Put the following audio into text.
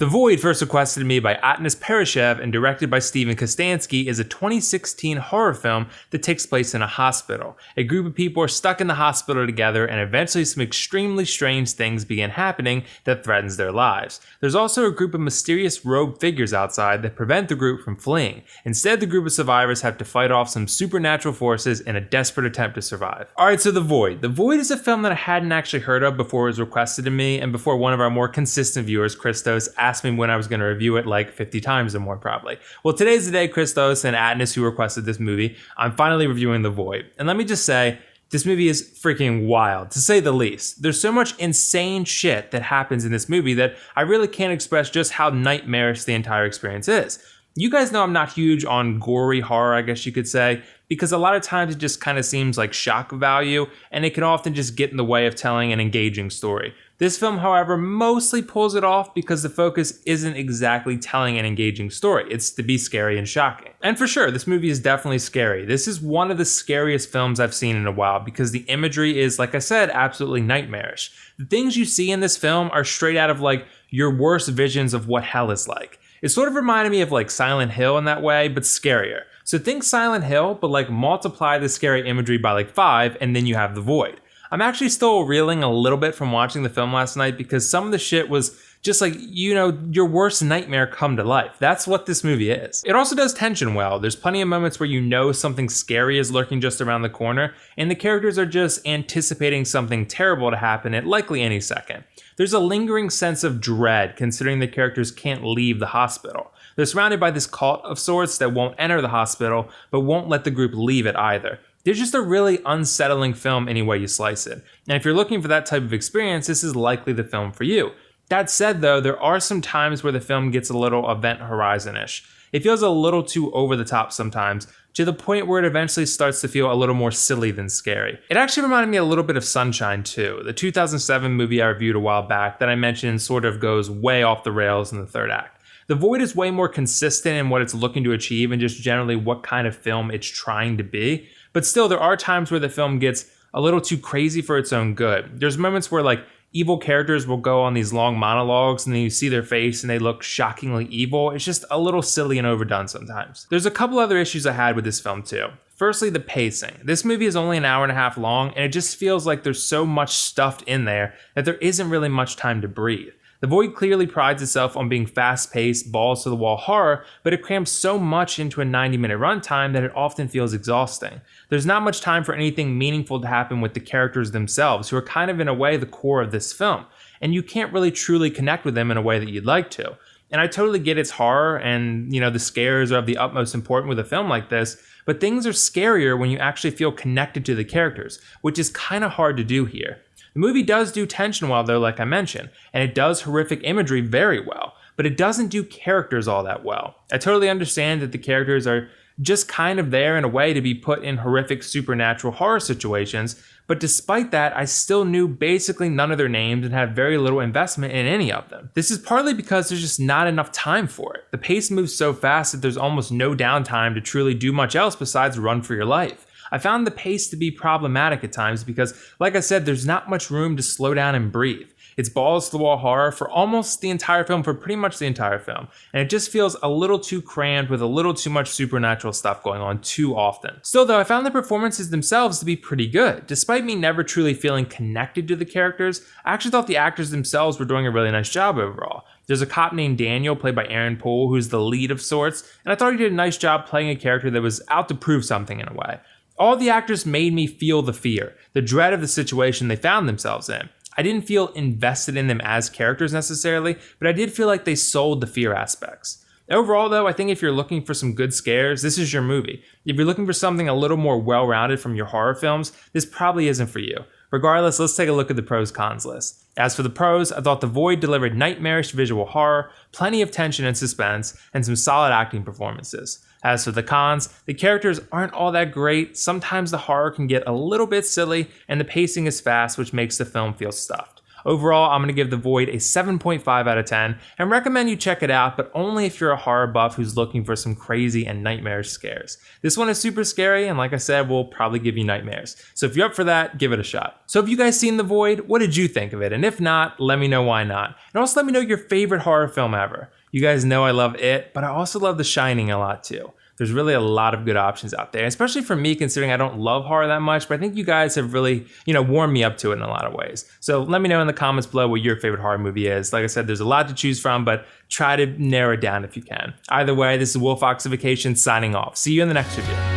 The Void, first requested to me by Atnas Parushev and directed by Steven Kostanski, is a 2016 horror film that takes place in a hospital. A group of people are stuck in the hospital together, and eventually some extremely strange things begin happening that threatens their lives. There's also a group of mysterious robed figures outside that prevent the group from fleeing. Instead, the group of survivors have to fight off some supernatural forces in a desperate attempt to survive. Alright, so The Void. The Void is a film that I hadn't actually heard of before it was requested to me, and before one of our more consistent viewers, Christos, asked me when I was going to review it like 50 times or more probably. Well, today's the day, Christos and Atnas, who requested this movie, I'm finally reviewing The Void. And let me just say, this movie is freaking wild, to say the least. There's so much insane shit that happens in this movie that I really can't express just how nightmarish the entire experience is. You guys know I'm not huge on gory horror, I guess you could say, because a lot of times it just kind of seems like shock value, and it can often just get in the way of telling an engaging story. This film, however, mostly pulls it off because the focus isn't exactly telling an engaging story. It's to be scary and shocking. And for sure, this movie is definitely scary. This is one of the scariest films I've seen in a while because the imagery is, like I said, absolutely nightmarish. The things you see in this film are straight out of like your worst visions of what hell is like. It sort of reminded me of like Silent Hill in that way, but scarier. So think Silent Hill, but like multiply the scary imagery by like 5, and then you have The Void. I'm actually still reeling a little bit from watching the film last night because some of the shit was just like, you know, your worst nightmare come to life. That's what this movie is. It also does tension well. There's plenty of moments where you know something scary is lurking just around the corner, and the characters are just anticipating something terrible to happen at likely any second. There's a lingering sense of dread considering the characters can't leave the hospital. They're surrounded by this cult of sorts that won't enter the hospital, but won't let the group leave it either. There's just a really unsettling film any way you slice it. And if you're looking for that type of experience, this is likely the film for you. That said though, there are some times where the film gets a little Event Horizon-ish. It feels a little too over the top sometimes, to the point where it eventually starts to feel a little more silly than scary. It actually reminded me a little bit of Sunshine too, the 2007 movie I reviewed a while back that I mentioned sort of goes way off the rails in the third act. The Void is way more consistent in what it's looking to achieve and just generally what kind of film it's trying to be. But still, there are times where the film gets a little too crazy for its own good. There's moments where like evil characters will go on these long monologues and then you see their face and they look shockingly evil. It's just a little silly and overdone sometimes. There's a couple other issues I had with this film too. Firstly, the pacing. This movie is only an hour and a half long, and it just feels like there's so much stuffed in there that there isn't really much time to breathe. The Void clearly prides itself on being fast-paced, balls-to-the-wall horror, but it crams so much into a 90-minute runtime that it often feels exhausting. There's not much time for anything meaningful to happen with the characters themselves, who are kind of in a way the core of this film, and you can't really truly connect with them in a way that you'd like to. And I totally get it's horror, and the scares are of the utmost importance with a film like this, but things are scarier when you actually feel connected to the characters, which is kind of hard to do here. The movie does do tension well though, like I mentioned, and it does horrific imagery very well, but it doesn't do characters all that well. I totally understand that the characters are just kind of there in a way to be put in horrific supernatural horror situations, but despite that, I still knew basically none of their names and had very little investment in any of them. This is partly because there's just not enough time for it. The pace moves so fast that there's almost no downtime to truly do much else besides run for your life. I found the pace to be problematic at times because, like I said, there's not much room to slow down and breathe. It's balls-to-the-wall horror for almost the entire film, for pretty much the entire film, and it just feels a little too crammed with a little too much supernatural stuff going on too often. Still though, I found the performances themselves to be pretty good. Despite me never truly feeling connected to the characters, I actually thought the actors themselves were doing a really nice job overall. There's a cop named Daniel, played by Aaron Poole, who's the lead of sorts, and I thought he did a nice job playing a character that was out to prove something in a way. All the actors made me feel the fear, the dread of the situation they found themselves in. I didn't feel invested in them as characters necessarily, but I did feel like they sold the fear aspects. Overall though, I think if you're looking for some good scares, this is your movie. If you're looking for something a little more well-rounded from your horror films, this probably isn't for you. Regardless, let's take a look at the pros-cons list. As for the pros, I thought The Void delivered nightmarish visual horror, plenty of tension and suspense, and some solid acting performances. As for the cons, the characters aren't all that great, sometimes the horror can get a little bit silly, and the pacing is fast, which makes the film feel stuffed. Overall, I'm going to give The Void a 7.5 out of 10 and recommend you check it out, but only if you're a horror buff who's looking for some crazy and nightmarish scares. This one is super scary, and like I said, will probably give you nightmares. So if you're up for that, give it a shot. So have you guys seen The Void? What did you think of it? And if not, let me know why not. And also let me know your favorite horror film ever. You guys know I love It, but I also love The Shining a lot too. There's really a lot of good options out there, especially for me considering I don't love horror that much, but I think you guys have really, warmed me up to it in a lot of ways. So let me know in the comments below what your favorite horror movie is. Like I said, there's a lot to choose from, but try to narrow it down if you can. Either way, this is WillFoxification signing off. See you in the next review.